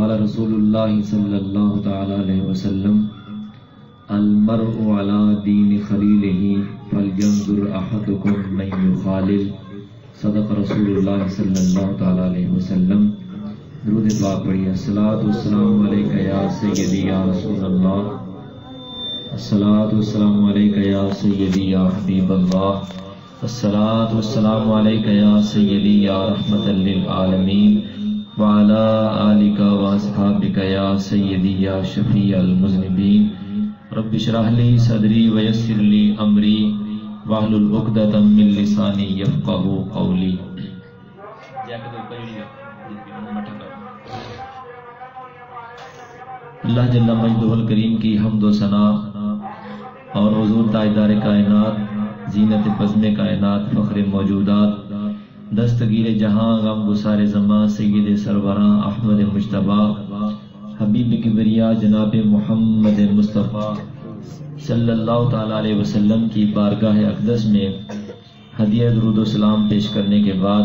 قال رسول اللہ صلی اللہ تعالی علیہ وسلم المرء علی دین خلیلہ فلینظر احدکم من یخالل صدق رسول اللہ صلی اللہ تعالی علیہ وسلم. درود پاک پڑھیے. الصلاۃ والسلام علیک یا سیدی یا رسول اللہ، الصلاۃ والسلام علیک یا سیدی یا حبیب اللہ، الصلاۃ والسلام علیک یا سیدی یا رحمت للعالمین وعلی آلک واصحابک یا سیدی یا شفیع المذنبین. رب اشرح لی صدری ویسر لی امری واحلل عقدۃ من لسانی یفقہوا قولی. اللہ جل مجدہ الکریم کی حمد و ثنا اور حضور تاجدار کائنات، زینت بزم کائنات، فخر موجودات، دستگیر جہاں، غم گسار زماں، سید سروراں احمد مجتبیٰ حبیب کبریا جناب محمد مصطفیٰ صلی اللہ تعالی علیہ وسلم کی بارگاہ اقدس میں ہدیہ درود و سلام پیش کرنے کے بعد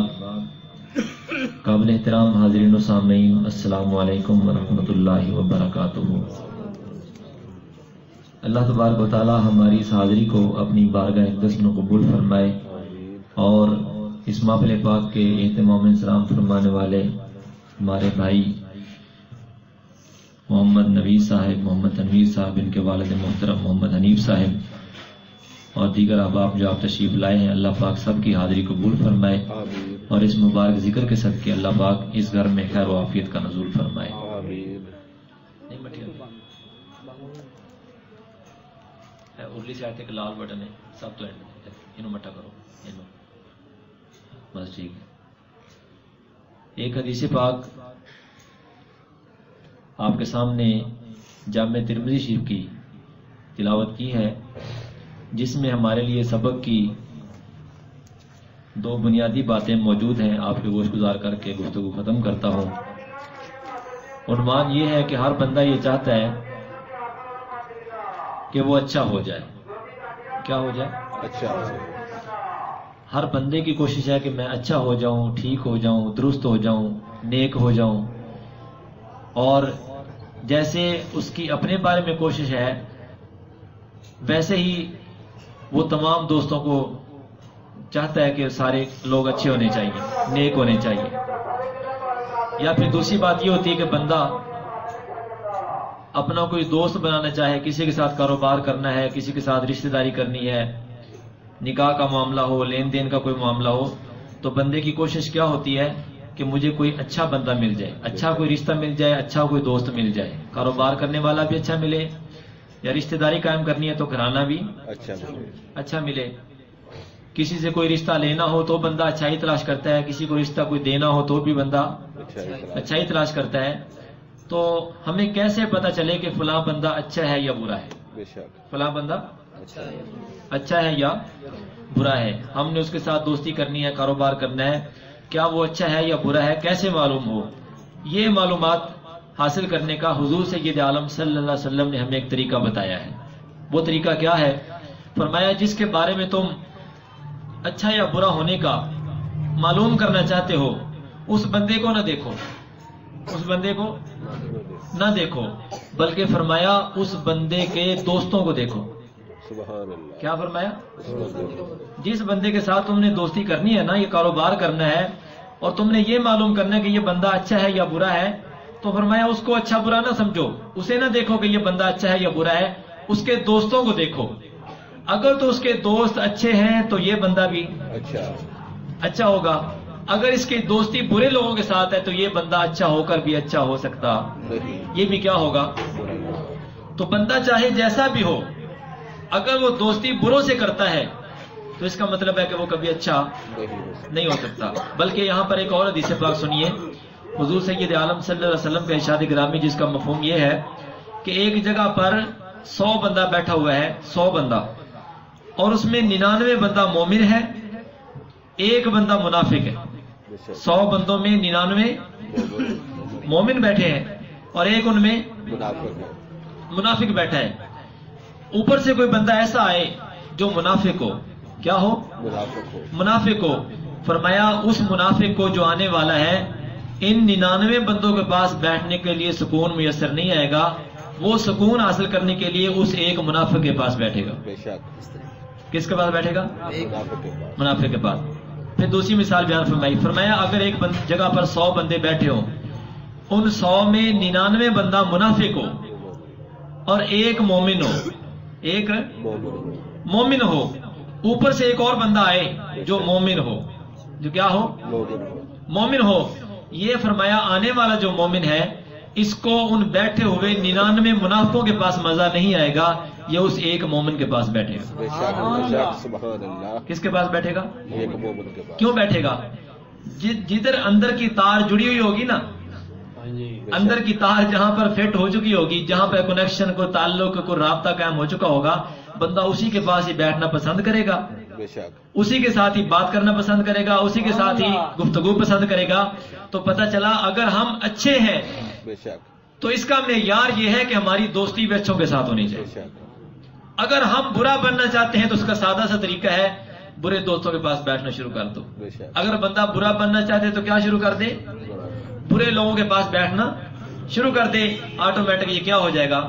قابل احترام حاضرین و سامعین، السلام علیکم ورحمۃ اللہ وبرکاتہ. اللہ تبارک و تعالی ہماری اس حاضری کو اپنی بارگاہ اقدس میں قبول فرمائے اور اس محفل پاک کے اہتمام انصرام فرمانے والے ہمارے بھائی محمد نوید صاحب، محمد تنویر صاحب، ان کے والد محترم محمد حنیف صاحب اور دیگر احباب جو آپ تشریف لائے ہیں، اللہ پاک سب کی حاضری قبول فرمائے اور اس مبارک ذکر کے صدقے اللہ پاک اس گھر میں خیر و عافیت کا نزول فرمائے. ارلی سائڈ ایک لال بٹن ہے، سب تو انہوں مٹا کرو بس ٹھیک ہے. ایک حدیث پاک آپ کے سامنے جامع ترمذی شریف کی تلاوت کی ہے، جس میں ہمارے لیے سبق کی دو بنیادی باتیں موجود ہیں. آپ کے گوش گزار کر کے گفتگو ختم کرتا ہوں. عنوان یہ ہے کہ ہر بندہ یہ چاہتا ہے کہ وہ اچھا ہو جائے. کیا ہو جائے؟ اچھا. ہر بندے کی کوشش ہے کہ میں اچھا ہو جاؤں، ٹھیک ہو جاؤں، درست ہو جاؤں، نیک ہو جاؤں. اور جیسے اس کی اپنے بارے میں کوشش ہے ویسے ہی وہ تمام دوستوں کو چاہتا ہے کہ سارے لوگ اچھے ہونے چاہیے، نیک ہونے چاہیے. یا پھر دوسری بات یہ ہوتی ہے کہ بندہ اپنا کوئی دوست بنانا چاہے، کسی کے ساتھ کاروبار کرنا ہے، کسی کے ساتھ رشتہ داری کرنی ہے، نکاح کا معاملہ ہو، لین دین کا کوئی معاملہ ہو، تو بندے کی کوشش کیا ہوتی ہے کہ مجھے کوئی اچھا بندہ مل جائے، اچھا کوئی رشتہ مل جائے، اچھا کوئی دوست مل جائے، کاروبار کرنے والا بھی اچھا ملے، یا رشتہ داری قائم کرنی ہے تو گھرانہ بھی اچھا ملے. کسی سے کوئی رشتہ لینا ہو تو بندہ اچھائی تلاش کرتا ہے، کسی کو رشتہ کوئی دینا ہو تو بھی بندہ اچھائی تلاش کرتا ہے. تو ہمیں کیسے پتہ چلے کہ فلاں بندہ اچھا ہے یا برا ہے؟ فلاں بندہ اچھا ہے یا برا ہے. ہم نے اس کے ساتھ دوستی کرنی ہے، کاروبار کرنا ہے، کیا وہ اچھا ہے یا برا ہے، کیسے معلوم ہو؟ یہ معلومات حاصل کرنے کا حضور سید عالم صلی اللہ علیہ وسلم نے ہمیں ایک طریقہ بتایا ہے. وہ طریقہ کیا ہے؟ فرمایا جس کے بارے میں تم اچھا یا برا ہونے کا معلوم کرنا چاہتے ہو اس بندے کو نہ دیکھو، اس بندے کو نہ دیکھو، بلکہ فرمایا اس بندے کے دوستوں کو دیکھو. کیا فرمایا؟ جس بندے کے ساتھ تم نے دوستی کرنی ہے نا، یہ کاروبار کرنا ہے اور تم نے یہ معلوم کرنا ہے کہ یہ بندہ اچھا ہے یا برا ہے، تو فرمایا اس کو اچھا برا نہ سمجھو، اسے نہ دیکھو کہ یہ بندہ اچھا ہے یا برا ہے، اس کے دوستوں کو دیکھو. اگر تو اس کے دوست اچھے ہیں تو یہ بندہ بھی اچھا ہوگا، اگر اس کی دوستی برے لوگوں کے ساتھ ہے تو یہ بندہ اچھا ہو کر بھی اچھا ہو سکتا، یہ بھی کیا ہوگا؟ تو بندہ چاہے جیسا بھی ہو، اگر وہ دوستی بروں سے کرتا ہے تو اس کا مطلب ہے کہ وہ کبھی اچھا نہیں ہو سکتا. بلکہ یہاں پر ایک اور حدیث پاک سنیے. حضور سید عالم صلی اللہ علیہ وسلم کا ارشاد گرامی جس کا مفہوم یہ ہے کہ ایک جگہ پر 100 بندہ بیٹھا ہوا ہے، 100 بندہ، اور اس میں 99 بندہ مومن ہے، ایک بندہ منافق ہے. 100 بندوں میں 99 مومن بیٹھے ہیں اور ایک ان میں منافق بیٹھا ہے. اوپر سے کوئی بندہ ایسا آئے جو منافق ہو، کیا ہو؟ منافق ہو. فرمایا اس منافق کو جو آنے والا ہے ان 99 بندوں کے پاس بیٹھنے کے لیے سکون میسر نہیں آئے گا، وہ سکون حاصل کرنے کے لیے اس ایک منافق کے پاس بیٹھے گا۔ بے شک۔ کس کے پاس بیٹھے گا؟ منافق کے پاس۔ منافق کے پاس۔ پھر دوسری مثال بیان فرمائی، فرمایا اگر ایک جگہ پر 100 بندے بیٹھے ہوں، ان 100 میں 99 بندہ منافق ہو اور ایک مومن ہو، ایک مومن ہو، اوپر سے ایک اور بندہ آئے جو مومن ہو، جو کیا ہو؟ مومن ہو۔ یہ فرمایا آنے والا جو مومن ہے اس کو ان بیٹھے ہوئے 99 منافقوں کے پاس مزہ نہیں آئے گا، یہ اس ایک مومن کے پاس بیٹھے گا۔ بے شک، بے شک، سبحان اللہ۔ کس کے پاس بیٹھے گا؟ ایک مومن کے پاس۔ کیوں بیٹھے گا؟ جدھر اندر کی تار جڑی ہوئی ہوگی نا، اندر کی تار جہاں پر فٹ ہو چکی ہوگی، جہاں پہ کنیکشن کو تعلق کو رابطہ قائم ہو چکا ہوگا، بندہ اسی کے پاس ہی بیٹھنا پسند کرے گا، بے شک، اسی کے ساتھ ہی بات کرنا پسند کرے گا، اسی کے ساتھ ہی گفتگو پسند کرے گا۔ تو پتہ چلا اگر ہم اچھے ہیں بے شک، تو اس کا معیار یہ ہے کہ ہماری دوستی بھی اچھوں کے ساتھ ہونی بے چاہیے۔ شک، اگر ہم برا بننا چاہتے ہیں تو اس کا سادہ سا طریقہ ہے، برے دوستوں کے پاس بیٹھنا شروع کر دو۔ بے شک۔ اگر بندہ برا بننا چاہتے تو کیا شروع کر دے؟ برے لوگوں کے پاس بیٹھنا شروع کر دے، آٹومیٹک یہ کیا ہو جائے گا؟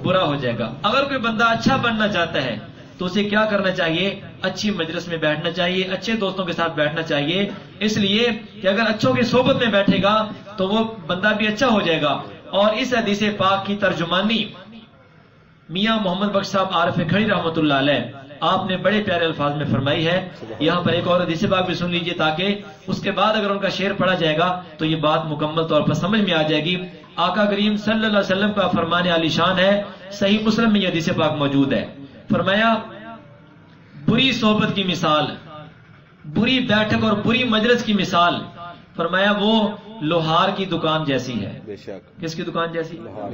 برا ہو جائے گا۔ اگر کوئی بندہ اچھا بننا چاہتا ہے تو اسے کیا کرنا چاہیے؟ اچھی مجلس میں بیٹھنا چاہیے، اچھے دوستوں کے ساتھ بیٹھنا چاہیے، اس لیے کہ اگر اچھوں کی صحبت میں بیٹھے گا تو وہ بندہ بھی اچھا ہو جائے گا۔ اور اس حدیث پاک کی ترجمانی میاں محمد بخش صاحب عارف کھڑی رحمۃ اللہ علیہ آپ نے بڑے پیارے الفاظ میں فرمائی ہے۔ یہاں پر ایک اور حدیث پاک بھی سن لیجئے تاکہ اس کے بعد اگر ان کا شعر پڑھا جائے گا تو یہ بات مکمل طور پر سمجھ میں آ جائے گی۔ آقا کریم صلی اللہ علیہ وسلم کا فرمان عالی شان ہے، صحیح مسلم میں یہ حدیث پاک موجود ہے۔ فرمایا بری صحبت کی مثال، بری بیٹھک اور بری مجلس کی مثال، فرمایا وہ لوہار کی دکان جیسی ہے۔ بے شک۔ کس کی دکان جیسی؟ لوہار۔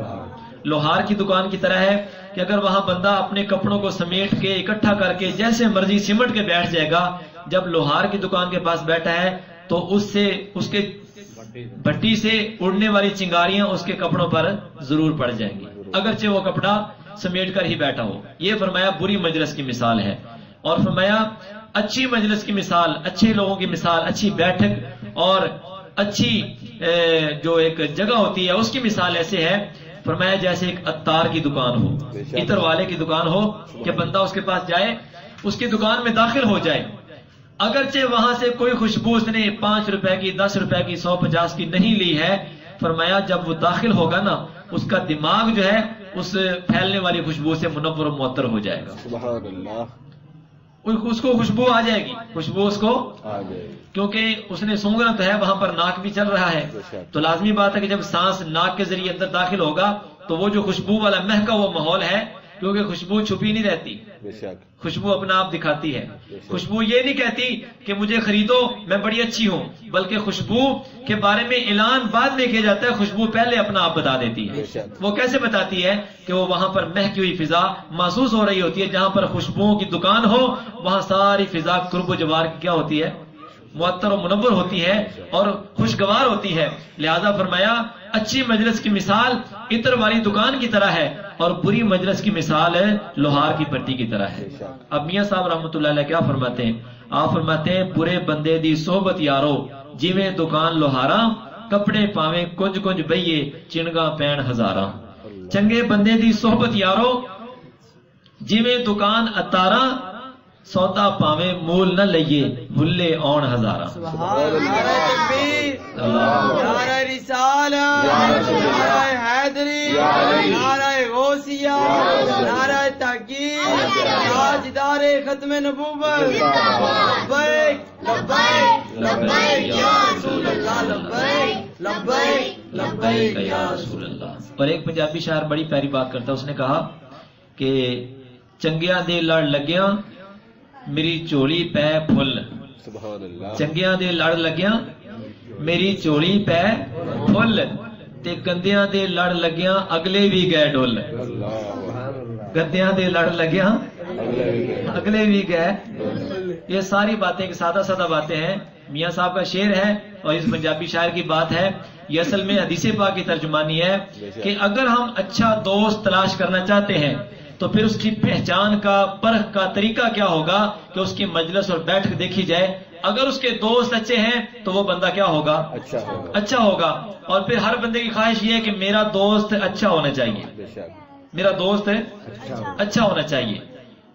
لوہار کی دکان کی طرح ہے کہ اگر وہاں بندہ اپنے کپڑوں کو سمیٹ کے اکٹھا کر کے جیسے مرضی سمٹ کے بیٹھ جائے گا، جب لوہار کی دکان کے پاس بیٹھا ہے تو اس کے بھٹی سے اڑنے والی چنگاریاں اس کے کپڑوں پر ضرور پڑ جائیں گی، اگرچہ وہ کپڑا سمیٹ کر ہی بیٹھا ہو۔ یہ فرمایا بری مجلس کی مثال ہے۔ اور فرمایا اچھی مجلس کی مثال، اچھے لوگوں کی مثال، اچھی بیٹھک اور اچھی جو ایک جگہ ہوتی ہے اس کی مثال ایسے ہے، فرمایا جیسے ایک عطار کی دکان ہو، عطر والے کی دکان ہو کہ بندہ اس کے پاس جائے، اس کی دکان میں داخل ہو جائے، اگرچہ وہاں سے کوئی خوشبو اس نے 5 روپے کی، 10 روپے کی، 150 کی نہیں لی ہے، فرمایا جب وہ داخل ہوگا نا اس کا دماغ جو ہے اس پھیلنے والی خوشبو سے منور و معطر ہو جائے گا۔ سبحان اللہ۔ اس کو خوشبو آ جائے گی، خوشبو اس کو آ گئے۔ کیونکہ اس نے سونگنا تو ہے، وہاں پر ناک بھی چل رہا ہے، تو لازمی بات ہے کہ جب سانس ناک کے ذریعے اندر داخل ہوگا تو وہ جو خوشبو والا مہکا وہ ماحول ہے، کیونکہ خوشبو چھپی نہیں رہتی، بے شک، خوشبو اپنا آپ دکھاتی ہے۔ خوشبو یہ نہیں کہتی کہ مجھے خریدو میں بڑی اچھی ہوں، بلکہ خوشبو کے بارے میں اعلان بعد میں کیا جاتا ہے، خوشبو پہلے اپنا آپ بتا دیتی ہے۔ وہ کیسے بتاتی ہے؟ کہ وہ وہاں پر مہکی ہوئی فضا محسوس ہو رہی ہوتی ہے، جہاں پر خوشبوؤں کی دکان ہو وہاں ساری فضا قرب و جوار کی کیا ہوتی ہے؟ معطر و منور ہوتی ہے اور خوشگوار ہوتی ہے۔ لہذا فرمایا اچھی مجلس کی مثال عطر والی دکان کی طرح ہے اور بری مجلس کی مثال ہے لوہار کی پٹی کی طرح ہے۔ اب میاں صاحب رحمۃ اللہ علیہ کیا فرماتے ہیں؟ آپ فرماتے ہیں برے بندے دی صحبت یارو جویں دکان لوہاراں، کپڑے پاویں کنج کنج بئیے چنگا پین ہزاراں۔ چنگے بندے دی صحبت یارو جویں دکان اتاراں، سودا پاویں مول نہ لئیے بھلے آن ہزاراں۔ سبحان اللہ، تکبیر، نعرہ رسالت، نعرہ حیدری، نعرہ غوثیہ، نعرہ تحقیق، تاجدار ختم نبوت، لبیک لبیک لبیک یا رسول اللہ، لبیک لبیک لبیک یا رسول اللہ۔ اور ایک پنجابی شاعر بڑی پیاری بات کرتا ہے، اس نے کہا کہ چنگیاں دے لڑ لگیاں میری چولی پہ پھل، سبحان اللہ۔ چنگیاں دے لڑ لگیاں میری چولی پہ پھل، تے گندیاں دے لڑ لگیاں اگلے بھی گئے ڈول۔ گندیاں دے لڑ لگیاں اگلے بھی گئے۔ یہ ساری باتیں ایک سادہ سادہ باتیں ہیں، میاں صاحب کا شعر ہے اور اس پنجابی شاعر کی بات ہے۔ یہ اصل میں حدیث پاک کی ترجمانی ہے کہ اگر ہم اچھا دوست تلاش کرنا چاہتے ہیں تو پھر اس کی پہچان کا پرکھ کا طریقہ کیا ہوگا کہ اس کی مجلس اور بیٹھک دیکھی جائے، اگر اس کے دوست اچھے ہیں تو وہ بندہ کیا ہوگا؟ اچھا ہوگا. اچھا ہوگا. اور پھر ہر بندے کی خواہش یہ ہے کہ میرا دوست اچھا ہونا چاہیے، بے شک. میرا دوست اچھا ہونا چاہیے.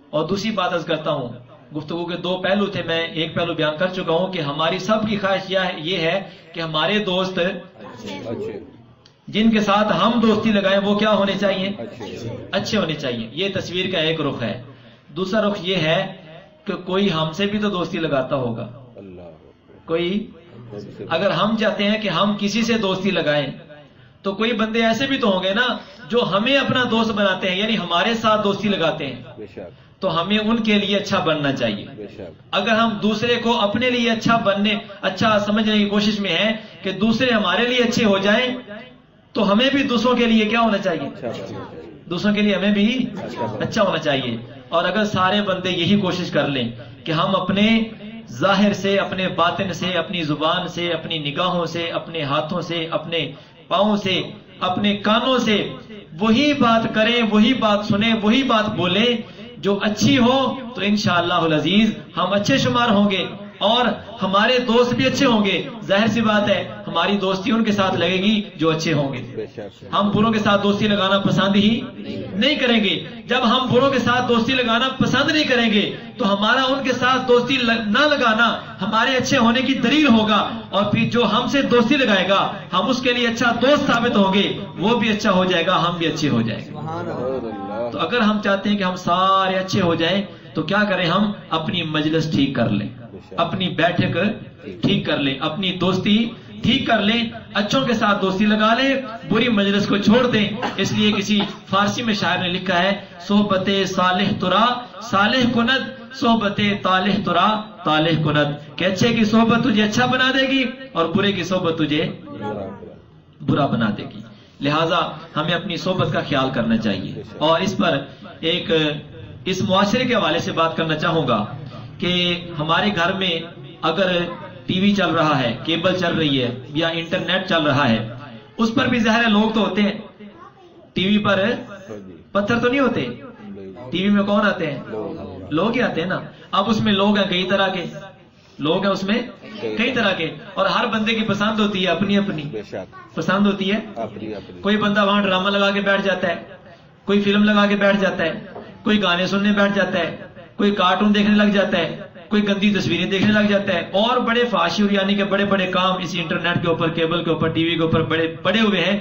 اور دوسری بات عرض کرتا ہوں، گفتگو کے دو پہلو تھے، میں ایک پہلو بیان کر چکا ہوں کہ ہماری سب کی خواہش یہ ہے کہ ہمارے دوست اچھے جن کے ساتھ ہم دوستی لگائیں وہ کیا ہونے چاہیے؟ اچھے. اچھے ہونے چاہیے. یہ تصویر کا ایک رخ ہے. دوسرا رخ یہ ہے کہ کوئی ہم سے بھی تو دوستی لگاتا ہوگا. اللہ کوئی اگر ہم چاہتے ہیں کہ ہم کسی سے دوستی لگائیں تو کوئی بندے ایسے بھی تو ہوں گے نا جو ہمیں اپنا دوست بناتے ہیں، یعنی ہمارے ساتھ دوستی لگاتے ہیں، بے شک. تو ہمیں ان کے لیے اچھا بننا چاہیے. بے شک. اگر ہم دوسرے کو اپنے لیے اچھا سمجھنے کی کوشش میں ہیں کہ دوسرے ہمارے لیے اچھے ہو جائیں تو ہمیں بھی دوسروں کے لیے کیا ہونا چاہیے؟ اچھا بننا چاہیے. دوسروں کے لیے ہمیں بھی اچھا ہونا چاہیے. اور اگر سارے بندے یہی کوشش کر لیں کہ ہم اپنے ظاہر سے، اپنے باطن سے، اپنی زبان سے، اپنی نگاہوں سے، اپنے ہاتھوں سے، اپنے پاؤں سے، اپنے کانوں سے وہی بات کریں، وہی بات سنیں، وہی بات بولیں جو اچھی ہو، تو انشاءاللہ العزیز ہم اچھے شمار ہوں گے اور ہمارے دوست بھی اچھے ہوں گے. ظاہر سی بات ہے ہماری دوستی ان کے ساتھ لگے گی جو اچھے ہوں گے. بے شک. ہم بروں کے ساتھ دوستی لگانا پسند ہی نہیں کریں گے. جب ہم بروں کے ساتھ دوستی لگانا پسند نہیں کریں گے تو ہمارا ان کے ساتھ دوستی نہ لگانا ہمارے اچھے ہونے کی دلیل ہوگا. اور پھر جو ہم سے دوستی لگائے گا ہم اس کے لیے اچھا دوست ثابت ہوں گے، وہ بھی اچھا ہو جائے گا، ہم بھی اچھے ہو جائیں گے. اللہ. تو اگر ہم چاہتے ہیں کہ ہم سارے اچھے ہو جائیں تو کیا کریں؟ ہم اپنی مجلس ٹھیک کر لیں، اپنی بیٹھک ٹھیک کر لیں، اپنی دوستی ٹھیک کر لیں، اچھوں کے ساتھ دوستی لگا لیں، بری مجلس کو چھوڑ دیں. اس لیے کسی فارسی میں شاعر نے لکھا ہے صحبت صالح ترا صالح کند، صحبت طالح ترا طالح کند، کہ اچھے کی صحبت تجھے اچھا بنا دے گی اور برے کی صحبت تجھے برا بنا دے گی. لہٰذا ہمیں اپنی صحبت کا خیال کرنا چاہیے. اور اس پر ایک اس معاشرے کے حوالے سے بات کرنا چاہوں گا کہ ہمارے گھر میں اگر ٹی وی چل رہا ہے، کیبل چل رہی ہے یا انٹرنیٹ چل رہا ہے، اس پر بھی ظاہر لوگ تو ہوتے ہیں. ٹی وی پر پتھر تو نہیں ہوتے، ٹی وی میں کون آتے ہیں؟ لوگ ہی آتے ہیں نا. اب اس میں لوگ ہیں کئی طرح کے، لوگ ہیں اس میں کئی طرح کے، اور ہر بندے کی پسند ہوتی ہے، اپنی اپنی بے شک. پسند ہوتی ہے. اپنی اپنی. کوئی بندہ وہاں ڈرامہ لگا کے بیٹھ جاتا ہے، کوئی فلم لگا کے بیٹھ جاتا ہے، کوئی گانے سننے بیٹھ جاتا ہے، کوئی کارٹون دیکھنے لگ جاتا ہے، کوئی گندی تصویریں دیکھنے لگ جاتا ہے، اور بڑے فحاشی اور یعنی کہ بڑے بڑے کام اس انٹرنیٹ کے اوپر، کیبل کے اوپر، ٹی وی کے اوپر بڑے پڑے ہوئے ہیں.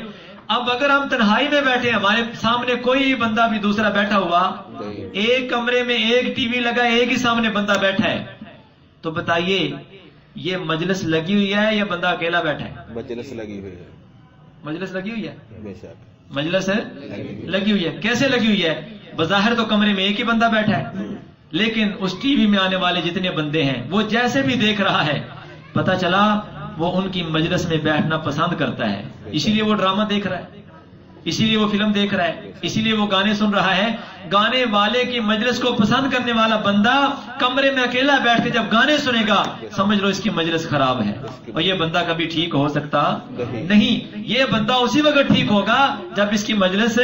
اب اگر ہم تنہائی میں بیٹھے، ہمارے سامنے کوئی بندہ بھی دوسرا بیٹھا ہوا، ایک کمرے میں ایک ٹی وی لگا، ایک ہی سامنے بندہ بیٹھا ہے، تو بتائیے یہ مجلس لگی ہوئی ہے یا بندہ اکیلا بیٹھا ہے؟ مجلس لگی ہوئی ہے. مجلس لگی ہوئی ہے. بے شک. مجلس ہے لگی ہوئی ہے. کیسے لگی ہوئی ہے؟ بظاہر تو کمرے میں ایک ہی بندہ بیٹھا ہے، لیکن اس ٹی وی میں آنے والے جتنے بندے ہیں وہ جیسے بھی دیکھ رہا ہے، پتہ چلا وہ ان کی مجلس میں بیٹھنا پسند کرتا ہے، اسی لیے وہ ڈرامہ دیکھ رہا ہے، اسی لیے وہ فلم دیکھ رہا ہے، اسی لیے وہ گانے سن رہا ہے. گانے والے کی مجلس کو پسند کرنے والا بندہ کمرے میں اکیلا بیٹھ کے جب گانے سنے گا، سمجھ لو اس کی مجلس خراب ہے، اور یہ بندہ کبھی ٹھیک ہو سکتا نہیں. یہ بندہ اسی وقت ٹھیک ہوگا جب اس کی مجلس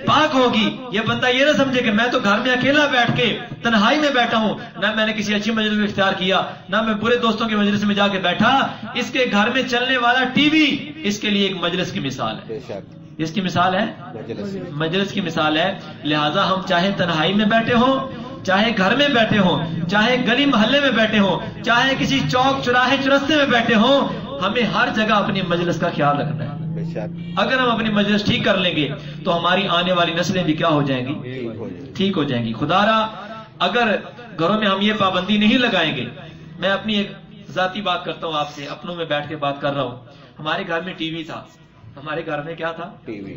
پاک ہوگی. یہ بندہ یہ نہ سمجھے کہ میں تو گھر میں اکیلا بیٹھ کے تنہائی میں بیٹھا ہوں، نہ میں نے کسی اچھی مجلس کو اختیار کیا، نہ میں برے دوستوں کی مجلس میں جا کے بیٹھا. اس کے گھر میں چلنے والا ٹی وی اس کے لیے ایک مجلس کی مثال ہے. بے شک. اس کی مثال ہے، مجلس. مجلس کی مثال ہے. لہذا ہم چاہے تنہائی میں بیٹھے ہوں، چاہے گھر میں بیٹھے ہوں، چاہے گلی محلے میں بیٹھے ہوں، چاہے کسی چوک چوراہے چرستے میں بیٹھے ہوں، ہمیں ہر جگہ اپنی مجلس کا خیال رکھنا ہے. بے شک. اگر ہم اپنی مجلس ٹھیک کر لیں گے تو ہماری آنے والی نسلیں بھی کیا ہو جائیں گی؟ ٹھیک ہو جائے. ٹھیک ہو جائیں گی. خدا را اگر گھروں میں ہم یہ پابندی نہیں لگائیں گے، میں اپنی ایک ذاتی بات کرتا ہوں آپ سے، اپنوں میں بیٹھ کے بات کر رہا ہوں. ہمارے گھر میں ٹی وی تھا، ہمارے گھر میں کیا تھا؟ T V.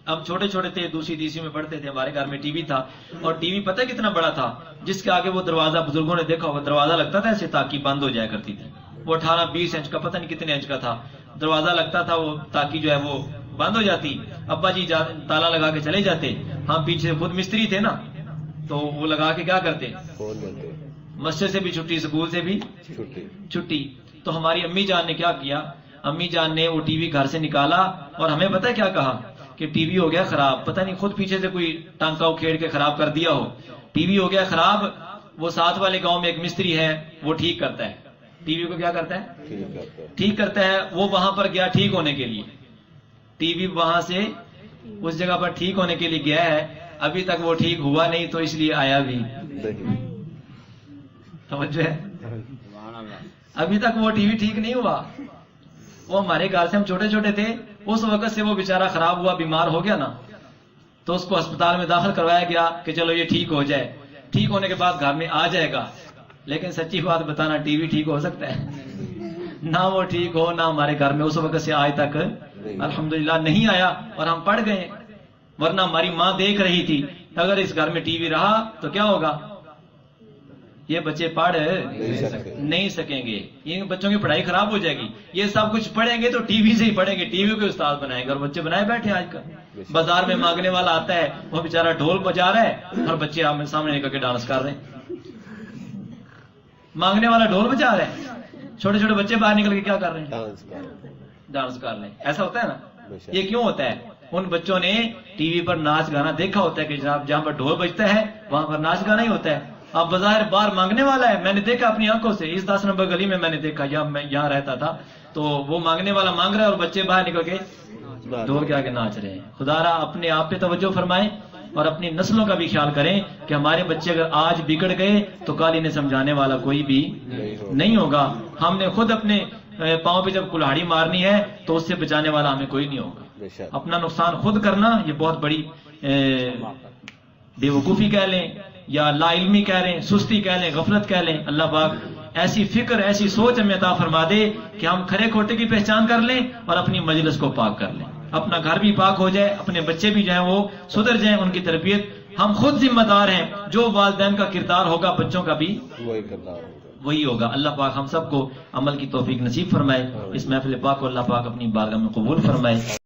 ہم چھوٹے چھوٹے تھے، دوسری تیسری میں پڑھتے تھے، ہمارے گھر میں ٹی وی تھا. اور ٹی وی پتہ کتنا بڑا تھا؟ جس کے آگے وہ دروازہ، بزرگوں نے دیکھا ہوگا، دروازہ لگتا تھا ایسے تاکہ بند ہو جایا کرتی تھی. وہ 18-20 انچ کا، پتہ نہیں کتنے انچ کا تھا دروازہ لگتا تھا، وہ تاکہ جو ہے وہ بند ہو جاتی. ابا جی تالا لگا کے چلے جاتے، ہم پیچھے خود مستری تھے نا، تو وہ لگا کے کیا کرتے؟ فون بنتے. مسجد سے بھی چھٹی، اسکول سے بھی چھٹی. چھٹی. تو ہماری امی جان نے کیا کیا؟ امی جان نے وہ ٹی وی گھر سے نکالا اور ہمیں پتہ کیا کہا کہ ٹی وی ہو گیا خراب. پتہ نہیں خود پیچھے سے کوئی ٹانکا کھیڑ کے خراب کر دیا ہو، ٹی وی ہو گیا خراب. وہ ساتھ والے گاؤں میں ایک مستری ہے، وہ ٹھیک کرتا ہے. ٹی وی کو کیا کرتا ہے؟ ٹھیک کرتا ہے. ٹھیک کرتا ہے. وہ وہاں پر گیا ٹھیک ہونے کے لیے, ٹی وی وہاں سے اس جگہ پر ٹھیک ہونے کے لیے گیا ہے, ابھی تک وہ ٹھیک ہوا نہیں تو اس لیے آیا بھی. نہیں. سمجھ ہے, ابھی تک وہ ٹی وی ٹھیک نہیں ہوا. وہ ہمارے گھر سے ہم چھوٹے چھوٹے تھے, اس وقت سے وہ بیچارہ خراب ہوا, بیمار ہو گیا نا, تو اس کو ہسپتال میں داخل کروایا گیا کہ چلو یہ ٹھیک ہو جائے. ٹھیک ہونے کے بعد گھر میں آ جائے گا. لیکن سچی بات بتانا, ٹی وی ٹھیک ہو سکتا ہے؟ نہ وہ ٹھیک ہو, نہ ہمارے گھر میں اس وقت سے آج تک الحمدللہ نہیں آیا, اور ہم پڑھ گئے. ورنہ ہماری ماں دیکھ رہی تھی, اگر اس گھر میں ٹی وی رہا تو کیا ہوگا, یہ بچے پڑھ نہیں سکیں گے, ان بچوں کی پڑھائی خراب ہو جائے گی. یہ سب کچھ پڑھیں گے تو ٹی وی سے ہی پڑھیں گے, ٹی وی کو استاد بنائیں گے, اور بچے بنائے بیٹھے. آج کل بازار میں مانگنے والا آتا ہے, وہ بیچارہ ڈھول بجا رہا ہے اور بچے آپ سامنے نکل کے ڈانس کر رہے ہیں. مانگنے والا ڈھول بجا رہا ہے, چھوٹے چھوٹے بچے باہر نکل کے کیا کر رہے ہیں؟ ڈانس کر رہے ہیں. ایسا ہوتا ہے نا, یہ کیوں ہوتا ہے؟ ان بچوں نے ٹی وی پر ناچ گانا دیکھا ہوتا ہے کہ جہاں پر ڈھول بجتا ہے وہاں پر ناچ گانا ہی ہوتا ہے. اب بظاہر باہر مانگنے والا ہے, میں نے دیکھا اپنی آنکھوں سے, اس 10 نمبر گلی میں نے دیکھا, یا میں یہاں رہتا تھا, تو وہ مانگنے والا مانگ رہا ہے اور بچے باہر نکل کے ڈھول کے آگے ناچ رہے ہیں. خدا را اپنے آپ پہ توجہ فرمائیں اور اپنی نسلوں کا بھی خیال کریں کہ ہمارے بچے اگر آج بگڑ گئے تو کل انہیں سمجھانے والا کوئی بھی نہیں ہوگا. ہم نے خود اپنے پاؤں پہ جب کلاڑی مارنی ہے تو اس سے بچانے والا ہمیں کوئی نہیں ہوگا. اپنا نقصان خود کرنا یہ بہت بڑی بے وقوفی کہہ لیں, یا لا علمی کہہ لیں, سستی کہہ لیں, غفلت کہہ لیں. اللہ پاک ایسی فکر, ایسی سوچ ہمیں عطا فرما دے کہ ہم کھرے کھوٹے کی پہچان کر لیں اور اپنی مجلس کو پاک کر لیں. اپنا گھر بھی پاک ہو جائے, اپنے بچے بھی جائیں وہ سدھر جائیں, ان کی تربیت ہم خود ذمہ دار ہیں. جو والدین کا کردار ہوگا بچوں کا بھی وہی ہوگا. اللہ پاک ہم سب کو عمل کی توفیق نصیب فرمائے. اس محفل پاک کو اللہ پاک اپنی بارگاہ میں قبول فرمائے.